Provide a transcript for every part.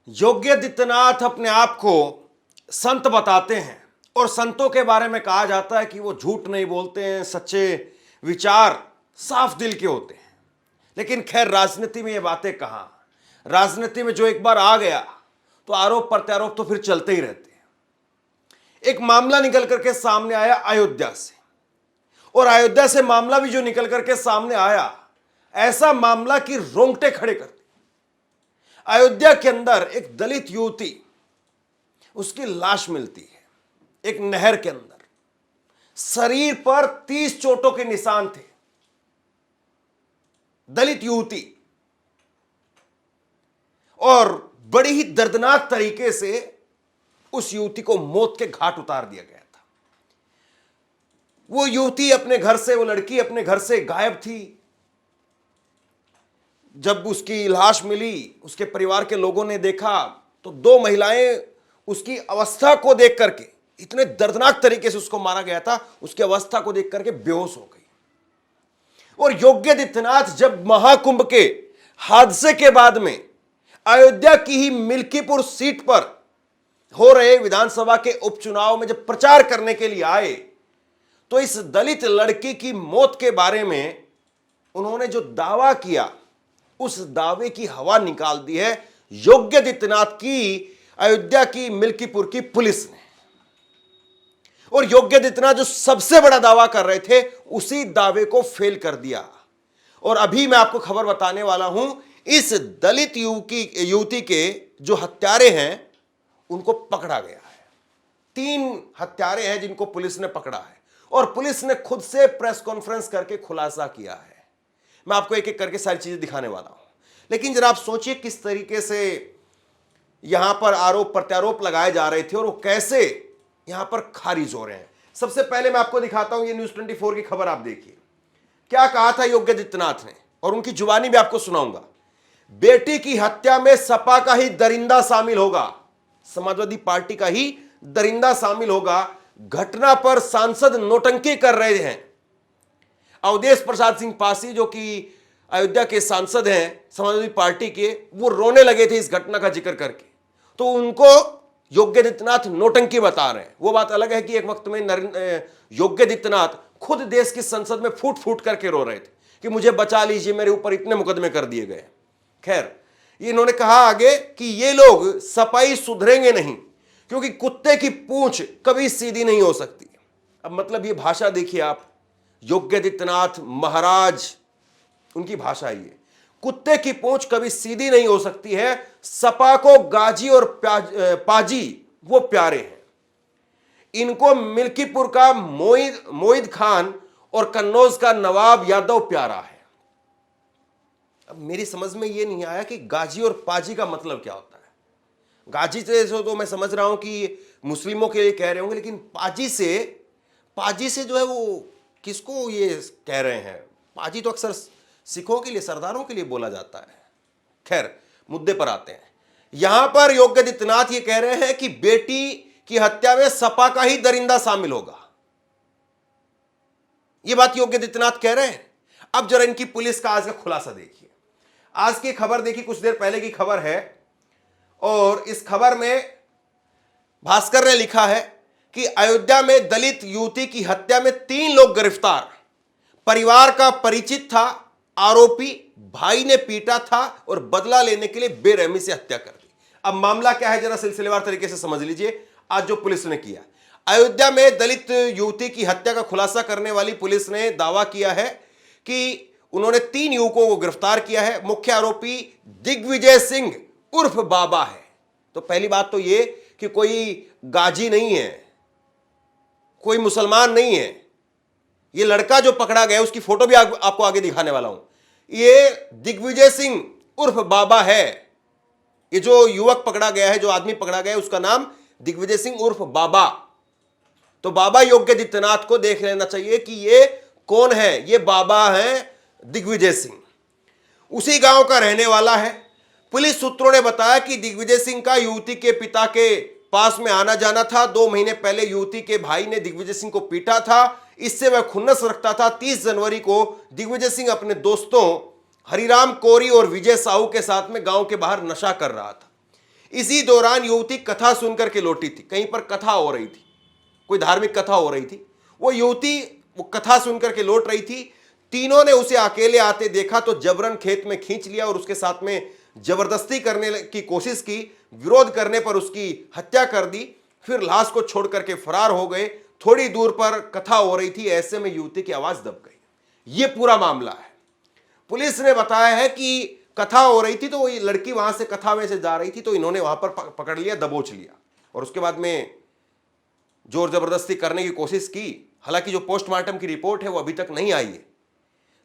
योगी आदित्यनाथ अपने आप को संत बताते हैं और संतों के बारे में कहा जाता है कि वो झूठ नहीं बोलते हैं, सच्चे विचार साफ दिल के होते हैं। लेकिन खैर, राजनीति में ये बातें कहां। राजनीति में जो एक बार आ गया तो आरोप प्रत्यारोप तो फिर चलते ही रहते हैं। एक मामला निकल करके सामने आया अयोध्या से, और अयोध्या से मामला भी जो निकल करके सामने आया, ऐसा मामला कि रोंगटे खड़े कर दिए। अयोध्या के अंदर एक दलित युवती, उसकी लाश मिलती है एक नहर के अंदर। शरीर पर 30 चोटों के निशान थे। दलित युवती, और बड़ी ही दर्दनाक तरीके से उस युवती को मौत के घाट उतार दिया गया था। वो युवती अपने घर से, वो लड़की अपने घर से गायब थी। जब उसकी लाश मिली, उसके परिवार के लोगों ने देखा तो दो महिलाएं उसकी अवस्था को देख करके, इतने दर्दनाक तरीके से उसको मारा गया था, उसकी अवस्था को देख करके बेहोश हो गई। और योगी आदित्यनाथ जब महाकुंभ के हादसे के बाद में अयोध्या की ही मिल्कीपुर सीट पर हो रहे विधानसभा के उपचुनाव में जब प्रचार करने के लिए आए, तो इस दलित लड़की की मौत के बारे में उन्होंने जो दावा किया, उस दावे की हवा निकाल दी है योगी आदित्यनाथ की अयोध्या की मिल्कीपुर की पुलिस ने। और योगी आदित्यनाथ जो सबसे बड़ा दावा कर रहे थे, उसी दावे को फेल कर दिया। और अभी मैं आपको खबर बताने वाला हूं, इस दलित युवती के जो हत्यारे हैं उनको पकड़ा गया है। 3 हत्यारे हैं जिनको पुलिस ने पकड़ा है, और पुलिस ने खुद से प्रेस कॉन्फ्रेंस करके खुलासा किया है। मैं आपको एक एक करके सारी चीजें दिखाने वाला हूं, लेकिन जरा आप सोचिए किस तरीके से यहां पर आरोप प्रत्यारोप लगाए जा रहे थे और वो कैसे यहां पर खारिज हो रहे हैं। सबसे पहले मैं आपको दिखाता हूं, ये न्यूज़ 24 की खबर। आप देखिए क्या कहा था योगी आदित्यनाथ ने, और उनकी जुबानी भी आपको सुनाऊंगा। बेटी की हत्या में सपा का ही दरिंदा शामिल होगा, समाजवादी पार्टी का ही दरिंदा शामिल होगा। घटना पर सांसद नौटंकी कर रहे हैं। अवधेश प्रसाद सिंह पासी, जो कि अयोध्या के सांसद हैं समाजवादी पार्टी के, वो रोने लगे थे इस घटना का जिक्र करके। तो उनको योगी आदित्यनाथ नौटंकी बता रहे हैं। वो बात अलग है कि एक वक्त में योगी आदित्यनाथ खुद देश की संसद में फूट फूट करके रो रहे थे कि मुझे बचा लीजिए, मेरे ऊपर इतने मुकदमे कर दिए गए। खैर, इन्होंने कहा आगे कि ये लोग सपाई सुधरेंगे नहीं, क्योंकि कुत्ते की पूंछ कभी सीधी नहीं हो सकती। अब मतलब ये भाषा देखिए आप, योगी आदित्यनाथ महाराज, उनकी भाषा ये, कुत्ते की पूंछ कभी सीधी नहीं हो सकती है। सपा को गाजी और पाजी वो प्यारे हैं। इनको मिल्कीपुर का मोईद खान और कन्नौज का नवाब यादव प्यारा है। अब मेरी समझ में ये नहीं आया कि गाजी और पाजी का मतलब क्या होता है। गाजी से तो मैं समझ रहा हूं कि मुस्लिमों के लिए कह रहे होंगे, लेकिन पाजी से जो है वो किसको ये कह रहे हैं। पाजी तो अक्सर सिखों के लिए, सरदारों के लिए बोला जाता है। खैर, मुद्दे पर आते हैं। यहां पर योगी आदित्यनाथ ये कह रहे हैं कि बेटी की हत्या में सपा का ही दरिंदा शामिल होगा। ये बात योगी आदित्यनाथ कह रहे हैं। अब जरा इनकी पुलिस का आज का खुलासा देखिए। आज की खबर देखिए, कुछ देर पहले की खबर है, और इस खबर में भास्कर ने लिखा है कि अयोध्या में दलित युवती की हत्या में 3 लोग गिरफ्तार। परिवार का परिचित था आरोपी, भाई ने पीटा था और बदला लेने के लिए बेरहमी से हत्या कर दी। अब मामला क्या है, जरा सिलसिलेवार तरीके से समझ लीजिए। आज जो पुलिस ने किया, अयोध्या में दलित युवती की हत्या का खुलासा करने वाली पुलिस ने दावा किया है कि उन्होंने 3 युवकों को गिरफ्तार किया है। मुख्य आरोपी दिग्विजय सिंह उर्फ बाबा है। तो पहली बात तो ये कि कोई गाजी नहीं है, कोई मुसलमान नहीं है। ये लड़का जो पकड़ा गया, उसकी फोटो भी आपको आगे दिखाने वाला हूं। ये दिग्विजय सिंह उर्फ बाबा है। ये जो युवक पकड़ा गया है, जो आदमी पकड़ा गया है, उसका नाम दिग्विजय सिंह उर्फ बाबा। तो बाबा योगी आदित्यनाथ को देख लेना चाहिए कि ये कौन है। ये बाबा है दिग्विजय सिंह, उसी गांव का रहने वाला है। पुलिस सूत्रों ने बताया कि दिग्विजय सिंह का युवती के पिता के पास में आना जाना था। 2 महीने पहले युवती के भाई ने दिग्विजय सिंह को पीटा था, इससे वह खुन्नस रखता था। 30 जनवरी को दिग्विजय सिंह अपने दोस्तों हरिराम कोरी और विजय साहू के साथ में गांव के बाहर नशा कर रहा था। इसी दौरान युवती कथा सुनकर के लौटी थी, कहीं पर कथा हो रही थी, कोई धार्मिक कथा हो रही थी। वो युवती वो कथा सुनकर के लौट रही थी। तीनों ने उसे अकेले आते देखा तो जबरन खेत में खींच लिया और उसके साथ में जबरदस्ती करने की कोशिश की। विरोध करने पर उसकी हत्या कर दी, फिर लाश को छोड़ करके फरार हो गए। थोड़ी दूर पर कथा हो रही थी, ऐसे में युवती की आवाज दब गई। यह पूरा मामला है। पुलिस ने बताया है कि कथा हो रही थी तो वो लड़की वहां से कथा में से जा रही थी, तो इन्होंने वहां पर पकड़ लिया, दबोच लिया और उसके बाद में जोर जबरदस्ती करने की कोशिश की। हालांकि जो पोस्टमार्टम की रिपोर्ट है वो अभी तक नहीं आई है,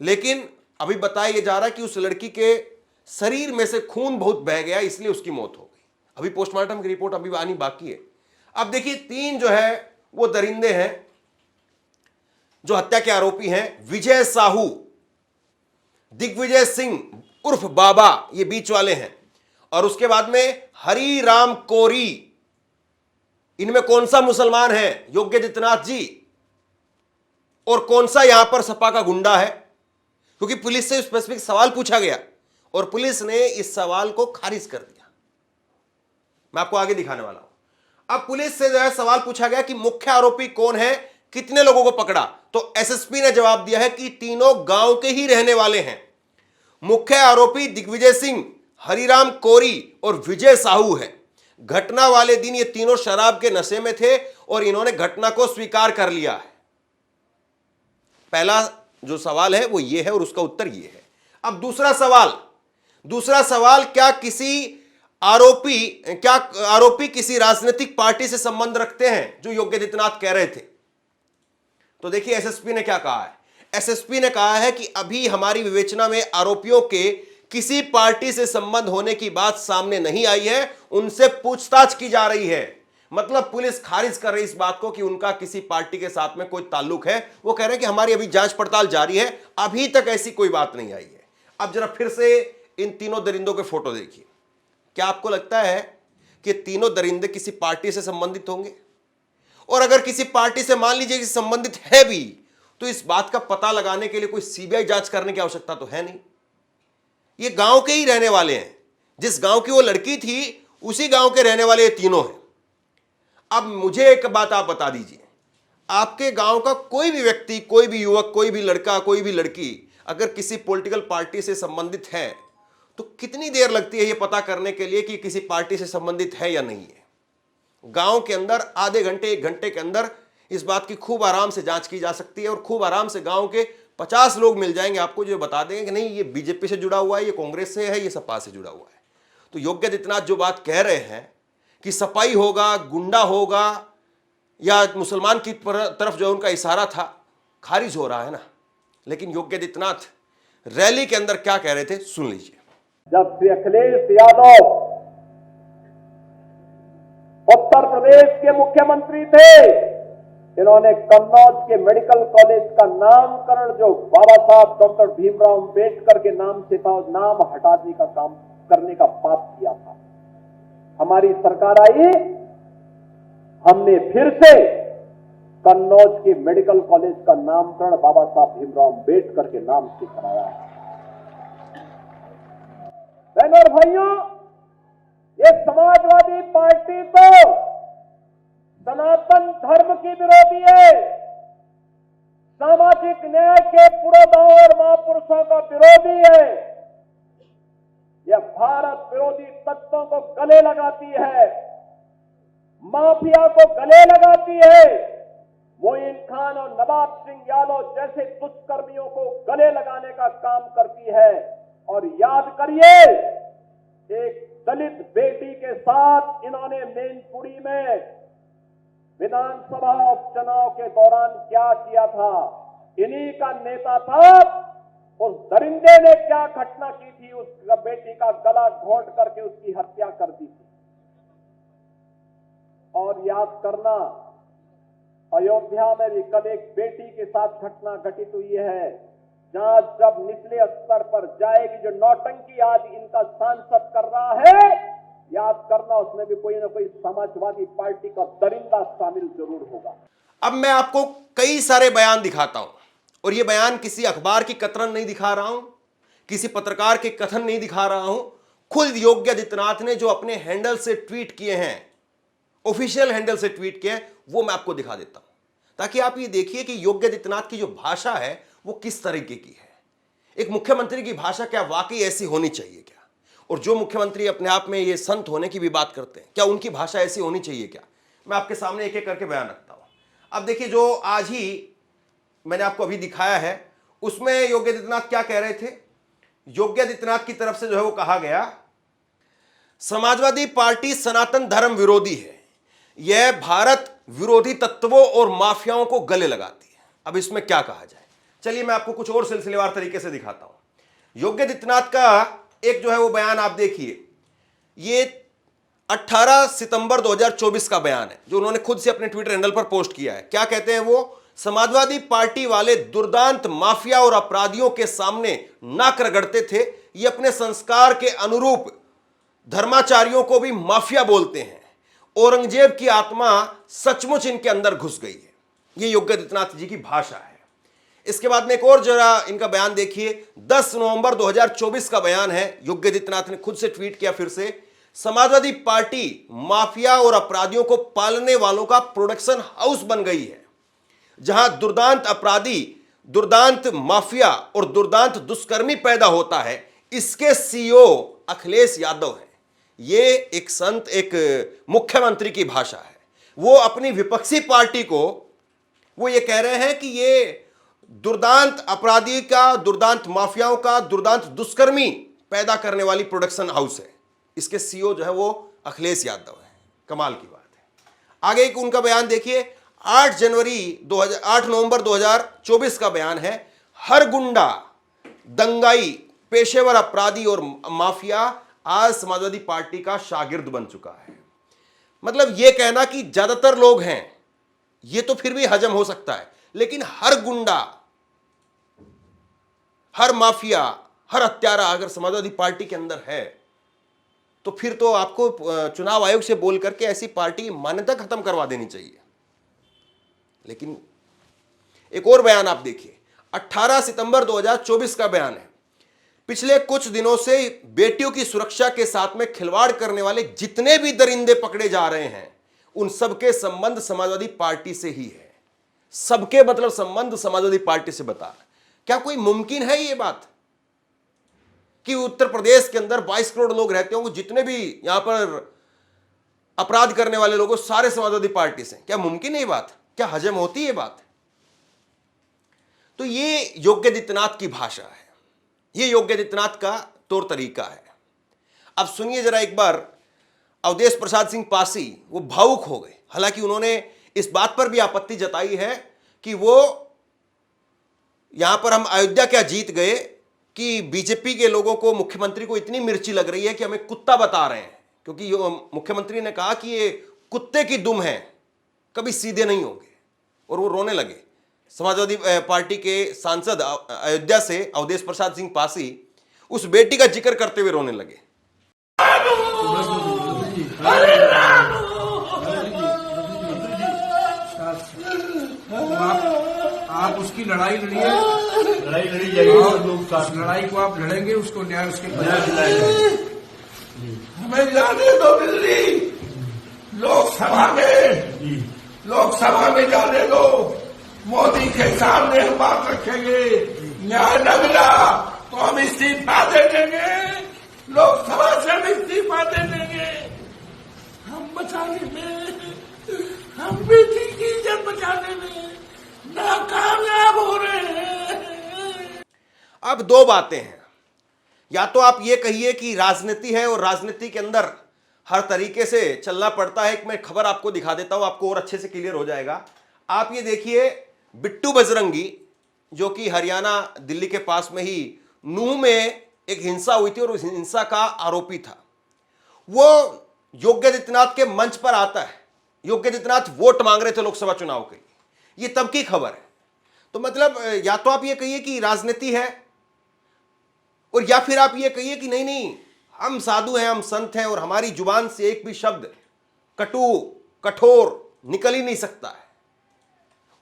लेकिन अभी बताया जा रहा है कि उस लड़की के शरीर में से खून बहुत बह गया, इसलिए उसकी मौत हो गई। अभी पोस्टमार्टम की रिपोर्ट अभी आनी बाकी है। अब देखिए, तीन जो है वो दरिंदे हैं जो हत्या के आरोपी हैं। विजय साहू, दिग्विजय सिंह उर्फ बाबा, ये बीच वाले हैं, और उसके बाद में हरी राम कोरी। इनमें कौन सा मुसलमान है, योगी आदित्यनाथ जी, और कौन सा यहां पर सपा का गुंडा है? क्योंकि पुलिस से स्पेसिफिक सवाल पूछा गया और पुलिस ने इस सवाल को खारिज कर दिया। मैं आपको आगे दिखाने वाला हूं। अब पुलिस से जो है सवाल पूछा गया कि मुख्य आरोपी कौन है, कितने लोगों को पकड़ा, तो एसएसपी ने जवाब दिया है कि तीनों गांव के ही रहने वाले हैं। मुख्य आरोपी दिग्विजय सिंह, हरिराम कोरी और विजय साहू है। घटना वाले दिन ये तीनों शराब के नशे में थे और इन्होंने घटना को स्वीकार कर लिया है। पहला जो सवाल है वो ये है और उसका उत्तर ये है। अब दूसरा सवाल, क्या आरोपी किसी राजनीतिक पार्टी से संबंध रखते हैं, जो योगी आदित्यनाथ कह रहे थे? तो देखिए एसएसपी ने क्या कहा है। एसएसपी ने कहा है कि अभी हमारी विवेचना में आरोपियों के किसी पार्टी से संबंध होने की बात सामने नहीं आई है, उनसे पूछताछ की जा रही है। मतलब पुलिस खारिज कर रही इस बात को कि उनका किसी पार्टी के साथ में कोई ताल्लुक है। वो कह रहे हैं कि हमारी अभी जांच पड़ताल जारी है, अभी तक ऐसी कोई बात नहीं आई है। अब जरा फिर से इन तीनों दरिंदों के फोटो देखिए। क्या आपको लगता है कि तीनों दरिंदे किसी पार्टी से संबंधित होंगे? और अगर किसी पार्टी से मान लीजिए कि संबंधित है भी, तो इस बात का पता लगाने के लिए कोई सीबीआई जांच करने की आवश्यकता तो है नहीं। ये गांव के ही रहने वाले हैं। जिस गांव की वो लड़की थी उसी गांव के रहने वाले ये तीनों हैं। अब मुझे एक बात आप बता दीजिए, आपके गांव का कोई भी व्यक्ति, कोई भी युवक, कोई भी लड़का, कोई भी लड़की अगर किसी पॉलिटिकल पार्टी से संबंधित है तो कितनी देर लगती है ये पता करने के लिए कि किसी पार्टी से संबंधित है या नहीं है? गांव के अंदर आधे घंटे, 1 घंटे के अंदर इस बात की खूब आराम से जांच की जा सकती है और खूब आराम से गांव के 50 लोग मिल जाएंगे आपको जो बता देंगे कि नहीं, ये बीजेपी से जुड़ा हुआ है, ये कांग्रेस से है, ये सपा से जुड़ा हुआ है। तो योगी आदित्यनाथ जो बात कह रहे हैं कि सपाई होगा, गुंडा होगा या मुसलमान की तरफ जो उनका इशारा था, खारिज हो रहा है ना। लेकिन योगी आदित्यनाथ रैली के अंदर क्या कह रहे थे, सुन लीजिए। जब श्री अखिलेश यादव उत्तर प्रदेश के मुख्यमंत्री थे, इन्होंने कन्नौज के मेडिकल कॉलेज का नामकरण जो बाबा साहब डॉक्टर भीमराव अंबेडकर के नाम से था, नाम हटाने का काम करने का पाप किया था। हमारी सरकार आई, हमने फिर से कन्नौज के मेडिकल कॉलेज का नामकरण बाबा साहब भीमराव अंबेडकर के नाम से कराया है। बहनों और भाइयों, ये समाजवादी पार्टी तो सनातन धर्म की विरोधी है, सामाजिक न्याय के पुरोधाओं और महापुरुषों का विरोधी है। यह भारत विरोधी तत्वों को गले लगाती है, माफिया को गले लगाती है, मोइन खान और नवाब सिंह यादव जैसे दुष्कर्मियों को गले लगाने का काम करती है। और याद करिए, एक दलित बेटी के साथ इन्होंने मैनपुरी में विधानसभा उपचुनाव के दौरान क्या किया था। इन्हीं का नेता था। उस दरिंदे ने क्या घटना की थी, उस बेटी का गला घोंट करके उसकी हत्या कर दी थी। और याद करना, अयोध्या में भी कल एक बेटी के साथ घटना घटित हुई है, जहां जब निचले स्तर पर जाएगी, जो नौटंकी आज इनका सांसद कर रहा है, याद करना उसमें भी कोई ना कोई समाजवादी पार्टी का दरिंदा शामिल जरूर होगा। अब मैं आपको कई सारे बयान दिखाता हूं और ये बयान किसी अखबार की कतरन नहीं दिखा रहा हूं, किसी पत्रकार के कथन नहीं दिखा रहा हूं, खुद योगी आदित्यनाथ ने जो अपने हैंडल से ट्वीट किए हैं, ऑफिशियल हैंडल से ट्वीट किए हैं, वो मैं आपको दिखा देता हूं ताकि आप ये देखिए कि योगी आदित्यनाथ की जो भाषा है वो किस तरीके की है। एक मुख्यमंत्री की भाषा क्या वाकई ऐसी होनी चाहिए क्या? और जो मुख्यमंत्री अपने आप में ये संत होने की भी बात करते हैं, क्या उनकी भाषा ऐसी होनी चाहिए क्या? मैं आपके सामने एक एक करके बयान रखता हूं। अब देखिए, जो आज ही मैंने आपको अभी दिखाया है उसमें योगी आदित्यनाथ क्या कह रहे थे। योगी आदित्यनाथ की तरफ से जो है वो कहा गया, समाजवादी पार्टी सनातन धर्म विरोधी है, यह भारत विरोधी तत्वों और माफियाओं को गले लगाती है। अब इसमें क्या कहा जाए, चलिए मैं आपको कुछ और सिलसिलेवार तरीके से दिखाता हूं। योगी आदित्यनाथ का एक जो है वो बयान आप देखिए, ये 18 सितंबर 2024 का बयान है जो उन्होंने खुद से अपने ट्विटर हैंडल पर पोस्ट किया है। क्या कहते हैं वो, समाजवादी पार्टी वाले दुर्दांत माफिया और अपराधियों के सामने नाक रगड़ते थे, ये अपने संस्कार के अनुरूप धर्माचार्यों को भी माफिया बोलते हैं। औरंगजेब की आत्मा सचमुच इनके अंदर घुस गई है। ये योगी आदित्यनाथ जी की भाषा है। इसके बाद में एक और जरा इनका बयान देखिए, 10 नवंबर 2024 का बयान है। योगी आदित्यनाथ ने खुद से ट्वीट किया फिर से, समाजवादी पार्टी माफिया और अपराधियों को पालने वालों का प्रोडक्शन हाउस बन गई है, जहां दुर्दांत अपराधी, दुर्दांत माफिया और दुर्दांत दुष्कर्मी पैदा होता है। इसके सीईओ अखिलेश यादव हैं। ये एक संत, एक मुख्यमंत्री की भाषा है। वो अपनी विपक्षी पार्टी को वो ये कह रहे हैं कि ये दुर्दांत अपराधी का, दुर्दांत माफियाओं का, दुर्दांत दुष्कर्मी पैदा करने वाली प्रोडक्शन हाउस है। इसके सीईओ जो है वो अखिलेश यादव है। कमाल की बात है। आगे एक उनका बयान देखिए, 8 नवंबर 2024 का बयान है, हर गुंडा, दंगाई, पेशेवर अपराधी और माफिया आज समाजवादी पार्टी का शागिर्द बन चुका है। मतलब यह कहना कि ज्यादातर लोग हैं, यह तो फिर भी हजम हो सकता है, लेकिन हर गुंडा, हर माफिया, हर हत्यारा अगर समाजवादी पार्टी के अंदर है तो फिर तो आपको चुनाव आयोग से बोल करके ऐसी पार्टी की मान्यता खत्म करवा देनी चाहिए। लेकिन एक और बयान आप देखिए, 18 सितंबर 2024 का बयान है, पिछले कुछ दिनों से बेटियों की सुरक्षा के साथ में खिलवाड़ करने वाले जितने भी दरिंदे पकड़े जा रहे हैं उन सबके संबंध समाजवादी पार्टी से ही है। सबके मतलब संबंध समाजवादी पार्टी से बता। क्या कोई मुमकिन है ये बात कि उत्तर प्रदेश के अंदर 22 करोड़ लोग रहते होंगे, जितने भी यहां पर अपराध करने वाले लोग सारे समाजवादी पार्टी से? क्या मुमकिन है ये बात? क्या हजम होती है बात? तो ये योगी आदित्यनाथ की भाषा है, ये योगी आदित्यनाथ का तौर तरीका है। अब सुनिए जरा एक बार, अवधेश प्रसाद सिंह पासी वो भावुक हो गए। हालांकि उन्होंने इस बात पर भी आपत्ति जताई है कि वो यहां पर हम अयोध्या क्या जीत गए कि बीजेपी के लोगों को, मुख्यमंत्री को इतनी मिर्ची लग रही है कि हमें कुत्ता बता रहे हैं, क्योंकि मुख्यमंत्री ने कहा कि ये कुत्ते की दुम है, कभी सीधे नहीं होंगे। और वो रोने लगे। समाजवादी पार्टी के सांसद अयोध्या से अवधेश प्रसाद सिंह पासी उस बेटी का जिक्र करते हुए रोने लगे। आप उसकी लड़ाई लड़िए, लड़ाई लड़ी जाएगी और लोग साथ लड़ाई को आप लड़ेंगे, उसको न्याय उसके हमें जाने दो दिल्ली, लोकसभा में जाने दो। मोदी के सामने हम बात रखेंगे, न्याय न मिला तो हम इस्तीफा दे देंगे, लोकसभा से हम इस्तीफा दे देंगे। हम बचाने में, हम बेटी की इज्जत बचाने में नाकामयाब हो रहे हैं। अब दो बातें हैं, या तो आप ये कहिए कि राजनीति है और राजनीति के अंदर हर तरीके से चलना पड़ता है। एक मैं खबर आपको दिखा देता हूं, आपको और अच्छे से क्लियर हो जाएगा। आप ये देखिए, बिट्टू बजरंगी जो कि हरियाणा दिल्ली के पास में ही नूह में एक हिंसा हुई थी और उस हिंसा का आरोपी था, वो योगी आदित्यनाथ के मंच पर आता है। योगी आदित्यनाथ वोट मांग रहे थे लोकसभा चुनाव के लिए, ये तब की खबर है। तो मतलब या तो आप ये कहिए कि राजनीति है, और या फिर आप ये कहिए कि नहीं नहीं, हम साधु हैं, हम संत हैं और हमारी जुबान से एक भी शब्द कटु कठोर निकल ही नहीं सकता है।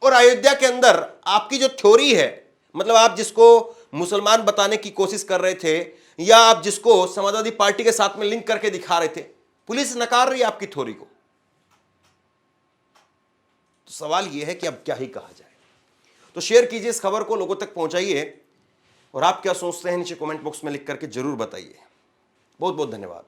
और अयोध्या के अंदर आपकी जो थ्योरी है, मतलब आप जिसको मुसलमान बताने की कोशिश कर रहे थे, या आप जिसको समाजवादी पार्टी के साथ में लिंक करके दिखा रहे थे, पुलिस नकार रही है आपकी थ्योरी को। तो सवाल यह है कि अब क्या ही कहा जाए। तो शेयर कीजिए इस खबर को, लोगों तक पहुंचाइए, और आप क्या सोचते हैं नीचे कमेंट बॉक्स में लिख करके जरूर बताइए। बहुत बहुत धन्यवाद।